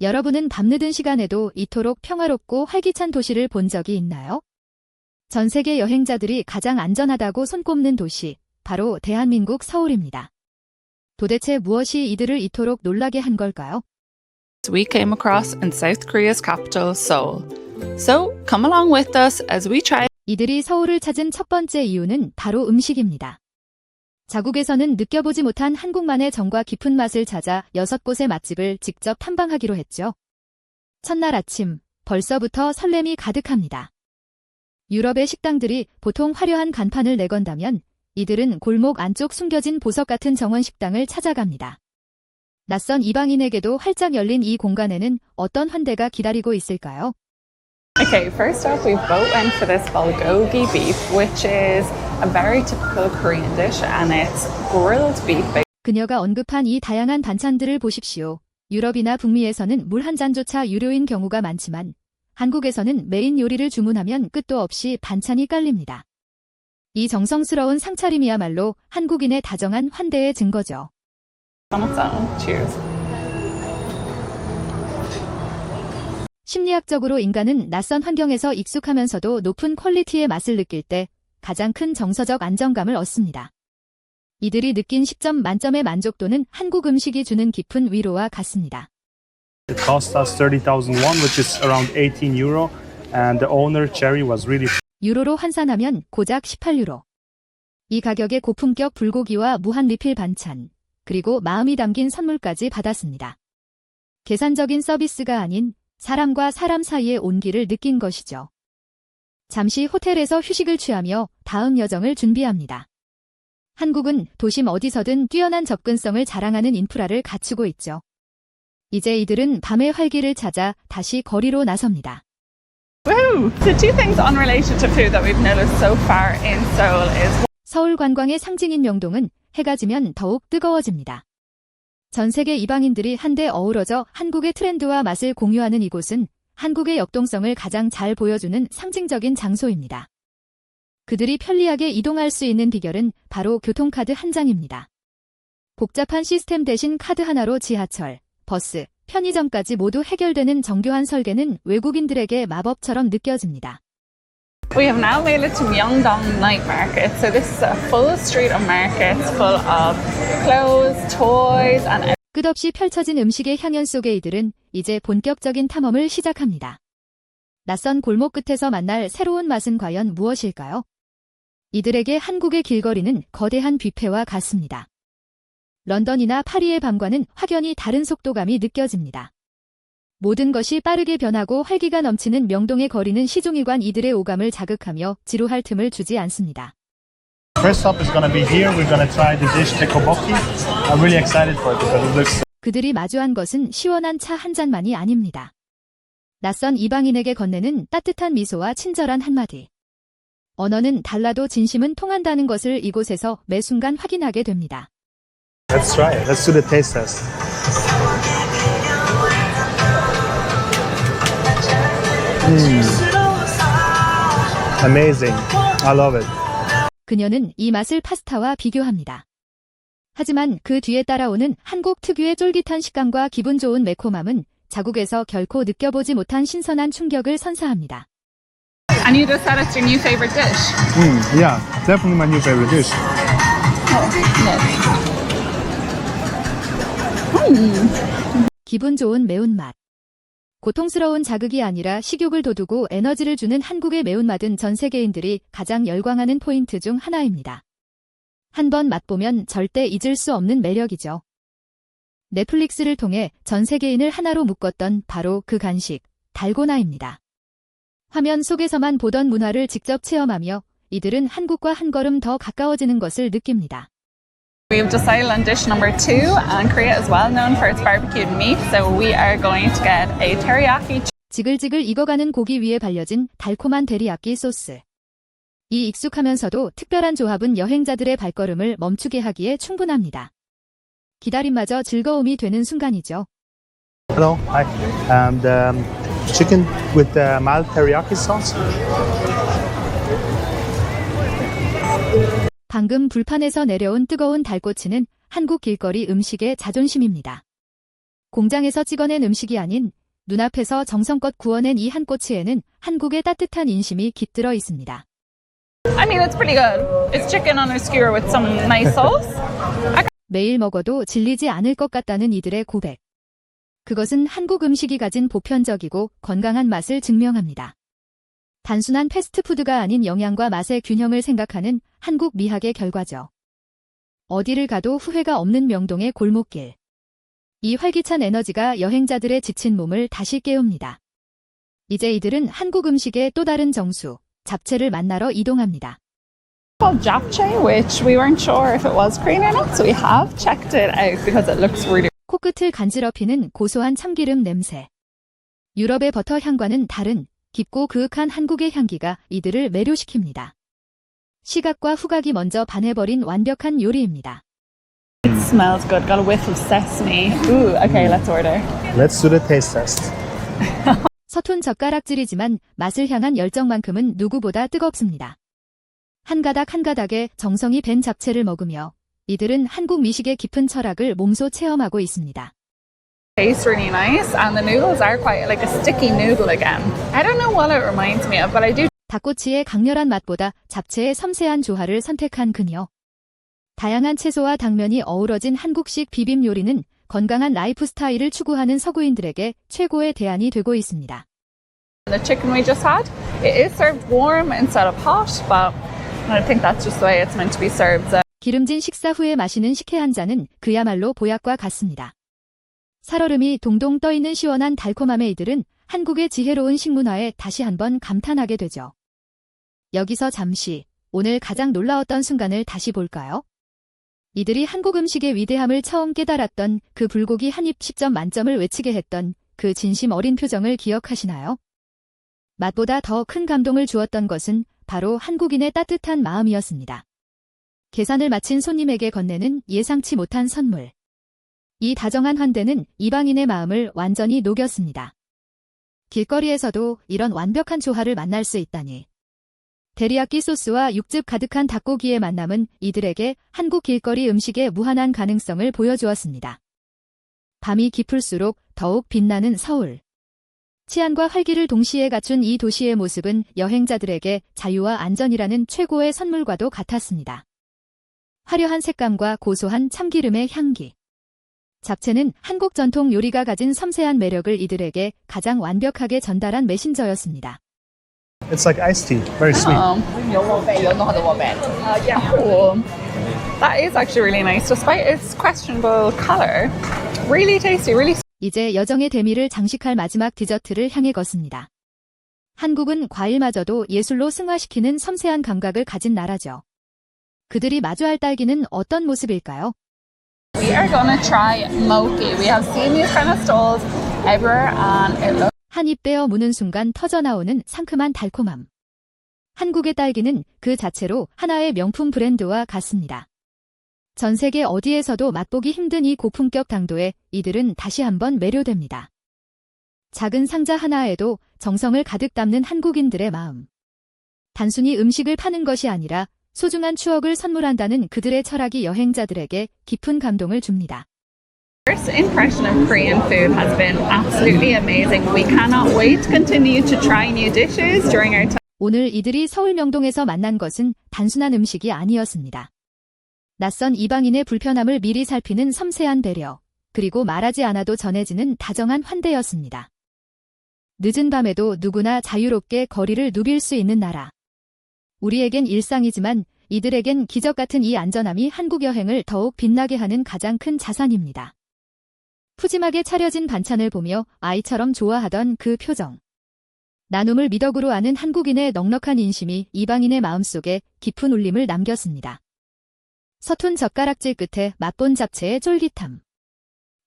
여러분은 밤늦은 시간에도 이토록 평화롭고 활기찬 도시를 본 적이 있나요? 전 세계 여행자들이 가장 안전하다고 손꼽는 도시, 바로 대한민국 서울입니다. 도대체 무엇이 이들을 이토록 놀라게 한 걸까요? We came across in South Korea's capital, Seoul. So, come along with us as we try. 이들이 서울을 찾은 첫 번째 이유는 바로 음식입니다. 자국에서는 느껴보지 못한 한국만의 정과 깊은 맛을 찾아 6곳의 맛집을 직접 탐방하기로 했죠. 첫날 아침, 벌써부터 설렘이 가득합니다. 유럽의 식당들이 보통 화려한 간판을 내건다면 이들은 골목 안쪽 숨겨진 보석 같은 정원 식당을 찾아갑니다. 낯선 이방인에게도 활짝 열린 이 공간에는 어떤 환대가 기다리고 있을까요? Okay, first off, we both went for this bulgogi beef, which is a very typical Korean dish, and it's grilled beef. 그녀가 언급한 이 다양한 반찬들을 보십시오. 유럽이나 북미에서는 물 한 잔조차 유료인 경우가 많지만 한국에서는 메인 요리를 주문하면 끝도 없이 반찬이 깔립니다. 이 정성스러운 상차림이야말로 한국인의 다정한 환대의 증거죠. On its own. Cheers. 심리학적으로 인간은 낯선 환경에서 익숙하면서도 높은 퀄리티의 맛을 느낄 때 가장 큰 정서적 안정감을 얻습니다. 이들이 느낀 10점 만점의 만족도는 한국 음식이 주는 깊은 위로와 같습니다. It cost us 30,000 won, which is around 18 euro, and the owner, Cherry, was really... 유로로 환산하면 고작 18유로. 이 가격에 고품격 불고기와 무한 리필 반찬, 그리고 마음이 담긴 선물까지 받았습니다. 계산적인 서비스가 아닌 사람과 사람 사이의 온기를 느낀 것이죠. 잠시 호텔에서 휴식을 취하며 다음 여정을 준비합니다. 한국은 도심 어디서든 뛰어난 접근성을 자랑하는 인프라를 갖추고 있죠. 이제 이들은 밤의 활기를 찾아 다시 거리로 나섭니다. Woo! So two things unrelated to food that we've noticed so far in Seoul is... 서울 관광의 상징인 명동은 해가 지면 더욱 뜨거워집니다. 전 세계 이방인들이 한데 어우러져 한국의 트렌드와 맛을 공유하는 이곳은 한국의 역동성을 가장 잘 보여주는 상징적인 장소입니다. 그들이 편리하게 이동할 수 있는 비결은 바로 교통카드 한 장입니다. 복잡한 시스템 대신 카드 하나로 지하철, 버스, 편의점까지 모두 해결되는 정교한 설계는 외국인들에게 마법처럼 느껴집니다. We have now made it to Myeongdong Night Market. So this is a full street of markets full of clothes, toys and... 끝없이 펼쳐진 음식의 향연 속에 이들은 이제 본격적인 탐험을 시작합니다. 낯선 골목 끝에서 만날 새로운 맛은 과연 무엇일까요? 이들에게 한국의 길거리는 거대한 뷔페와 같습니다. 런던이나 파리의 밤과는 확연히 다른 속도감이 느껴집니다. 모든 것이 빠르게 변하고 활기가 넘치는 명동의 거리는 시종일관 이들의 오감을 자극하며 지루할 틈을 주지 않습니다. First stop is going to be here. We're going to try the dish tteokbokki. I'm really excited for it because it looks... 그들이 마주한 것은 시원한 차 한 잔만이 아닙니다. 낯선 이방인에게 건네는 따뜻한 미소와 친절한 한마디. 언어는 달라도 진심은 통한다는 것을 이곳에서 매 순간 확인하게 됩니다. Let's try it. Let's do the taste test. Amazing. I love it. 그녀는 이 맛을 파스타와 비교합니다. 하지만 그 뒤에 따라오는 한국 특유의 쫄깃한 식감과 기분 좋은 매콤함은 자국에서 결코 느껴보지 못한 신선한 충격을 선사합니다. And you just said it's your new favorite dish. Yeah, definitely my new favorite dish. 기분 좋은 매운맛. 고통스러운 자극이 아니라 식욕을 돋우고 에너지를 주는 한국의 매운맛은 전 세계인들이 가장 열광하는 포인트 중 하나입니다. 한 번 맛보면 절대 잊을 수 없는 매력이죠. 넷플릭스를 통해 전 세계인을 하나로 묶었던 바로 그 간식, 달고나입니다. 화면 속에서만 보던 문화를 직접 체험하며 이들은 한국과 한 걸음 더 가까워지는 것을 느낍니다. We've decided on dish number 2, and Korea is well known for its barbecued meat, so we are going to get a teriyaki. 지글지글 익어가는 고기 위에 발려진 달콤한 데리야끼 소스. 이 익숙하면서도 특별한 조합은 여행자들의 발걸음을 멈추게 하기에 충분합니다. 기다림마저 즐거움이 되는 순간이죠. Hello. Hi. And chicken with mild teriyaki sauce. 방금 불판에서 내려온 뜨거운 달꼬치는 한국 길거리 음식의 자존심입니다. 공장에서 찍어낸 음식이 아닌 눈앞에서 정성껏 구워낸 이 한 꼬치에는 한국의 따뜻한 인심이 깃들어 있습니다. I mean, it's pretty good. It's chicken on a skewer with some nice sauce. 매일 먹어도 질리지 않을 것 같다는 이들의 고백. 그것은 한국 음식이 가진 보편적이고 건강한 맛을 증명합니다. 단순한 패스트푸드가 아닌 영양과 맛의 균형을 생각하는 한국 미학의 결과죠. 어디를 가도 후회가 없는 명동의 골목길. 이 활기찬 에너지가 여행자들의 지친 몸을 다시 깨웁니다. 이제 이들은 한국 음식의 또 다른 정수, 잡채를 만나러 이동합니다. Called japchae, which we weren't sure if it was Korean or not, so we have checked it out because it looks really. 코끝을 간지럽히는 고소한 참기름 냄새. 유럽의 버터 향과는 다른 깊고 그윽한 한국의 향기가 이들을 매료시킵니다. 시각과 후각이 먼저 반해버린 완벽한 요리입니다. It smells good. Got a whiff of sesame. Ooh, okay, let's order. Let's do the taste test. 서툰 젓가락질이지만 맛을 향한 열정만큼은 누구보다 뜨겁습니다. 한 가닥 한 가닥에 정성이 밴 잡채를 먹으며 이들은 한국 미식의 깊은 철학을 몸소 체험하고 있습니다. Tastes really nice, and the noodles are quite like a sticky noodle again. I don't know what it reminds me of, but I do. 닭꼬치의 강렬한 맛보다 잡채의 섬세한 조화를 선택한 그녀. 다양한 채소와 당면이 어우러진 한국식 비빔 요리는 건강한 라이프 스타일을 추구하는 서구인들에게 최고의 대안이 되고 있습니다. The chicken we just had, it is served warm instead of hot, but I think that's just the way it's meant to be served. 기름진 식사 후에 마시는 식혜 한 잔은 그야말로 보약과 같습니다. 살얼음이 동동 떠있는 시원한 달콤함의 이들은 한국의 지혜로운 식문화에 다시 한번 감탄하게 되죠. 여기서 잠시 오늘 가장 놀라웠던 순간을 다시 볼까요? 이들이 한국 음식의 위대함을 처음 깨달았던 그 불고기 한입 10점 만점을 외치게 했던 그 진심 어린 표정을 기억하시나요? 맛보다 더 큰 감동을 주었던 것은 바로 한국인의 따뜻한 마음이었습니다. 계산을 마친 손님에게 건네는 예상치 못한 선물. 이 다정한 환대는 이방인의 마음을 완전히 녹였습니다. 길거리에서도 이런 완벽한 조화를 만날 수 있다니. 데리야끼 소스와 육즙 가득한 닭고기의 만남은 이들에게 한국 길거리 음식의 무한한 가능성을 보여주었습니다. 밤이 깊을수록 더욱 빛나는 서울. 치안과 활기를 동시에 갖춘 이 도시의 모습은 여행자들에게 자유와 안전이라는 최고의 선물과도 같았습니다. 화려한 색감과 고소한 참기름의 향기. 잡채는 한국 전통 요리가 가진 섬세한 매력을 이들에게 가장 완벽하게 전달한 메신저였습니다. It's like iced tea, very sweet. Cool. That is actually really nice, despite its questionable color. Really tasty, really. 이제 여정의 대미를 장식할 마지막 디저트를 향해 걷습니다. 한국은 과일마저도 예술로 승화시키는 섬세한 감각을 가진 나라죠. 그들이 마주할 딸기는 어떤 모습일까요? We are gonna try mochi. We have seen these kind of stalls everywhere, and it looks. 한 입 떼어 무는 순간 터져나오는 상큼한 달콤함. 한국의 딸기는 그 자체로 하나의 명품 브랜드와 같습니다. 전 세계 어디에서도 맛보기 힘든 이 고품격 당도에 이들은 다시 한번 매료됩니다. 작은 상자 하나에도 정성을 가득 담는 한국인들의 마음. 단순히 음식을 파는 것이 아니라 소중한 추억을 선물한다는 그들의 철학이 여행자들에게 깊은 감동을 줍니다. First impression of Korean food has been absolutely amazing. We cannot wait to continue to try new dishes during our time. 오늘 이들이 서울 명동에서 만난 것은 단순한 음식이 아니었습니다. 낯선 이방인의 불편함을 미리 살피는 섬세한 배려, 그리고 말하지 않아도 전해지는 다정한 환대였습니다. 늦은 밤에도 누구나 자유롭게 거리를 누빌 수 있는 나라. 우리에겐 일상이지만 이들에겐 기적 같은 이 안전함이 한국 여행을 더욱 빛나게 하는 가장 큰 자산입니다. 푸짐하게 차려진 반찬을 보며 아이처럼 좋아하던 그 표정. 나눔을 미덕으로 아는 한국인의 넉넉한 인심이 이방인의 마음속에 깊은 울림을 남겼습니다. 서툰 젓가락질 끝에 맛본 잡채의 쫄깃함.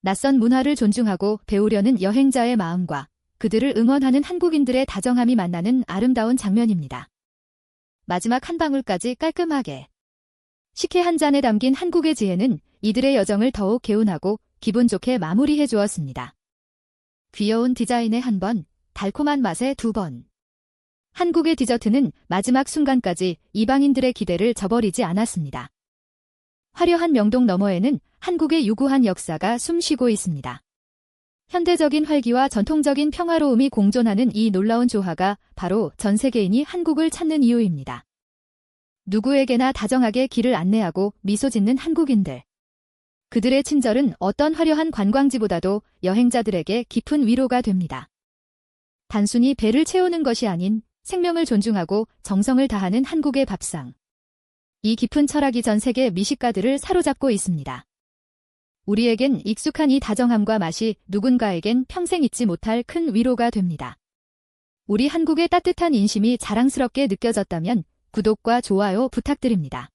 낯선 문화를 존중하고 배우려는 여행자의 마음과 그들을 응원하는 한국인들의 다정함이 만나는 아름다운 장면입니다. 마지막 한 방울까지 깔끔하게. 식혜 한 잔에 담긴 한국의 지혜는 이들의 여정을 더욱 개운하고 기분 좋게 마무리해 주었습니다. 귀여운 디자인에 한 번, 달콤한 맛에 두 번. 한국의 디저트는 마지막 순간까지 이방인들의 기대를 저버리지 않았습니다. 화려한 명동 너머에는 한국의 유구한 역사가 숨쉬고 있습니다. 현대적인 활기와 전통적인 평화로움이 공존하는 이 놀라운 조화가 바로 전 세계인이 한국을 찾는 이유입니다. 누구에게나 다정하게 길을 안내하고 미소 짓는 한국인들. 그들의 친절은 어떤 화려한 관광지보다도 여행자들에게 깊은 위로가 됩니다. 단순히 배를 채우는 것이 아닌 생명을 존중하고 정성을 다하는 한국의 밥상. 이 깊은 철학이 전 세계 미식가들을 사로잡고 있습니다. 우리에겐 익숙한 이 다정함과 맛이 누군가에겐 평생 잊지 못할 큰 위로가 됩니다. 우리 한국의 따뜻한 인심이 자랑스럽게 느껴졌다면 구독과 좋아요 부탁드립니다.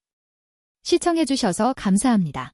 시청해주셔서 감사합니다.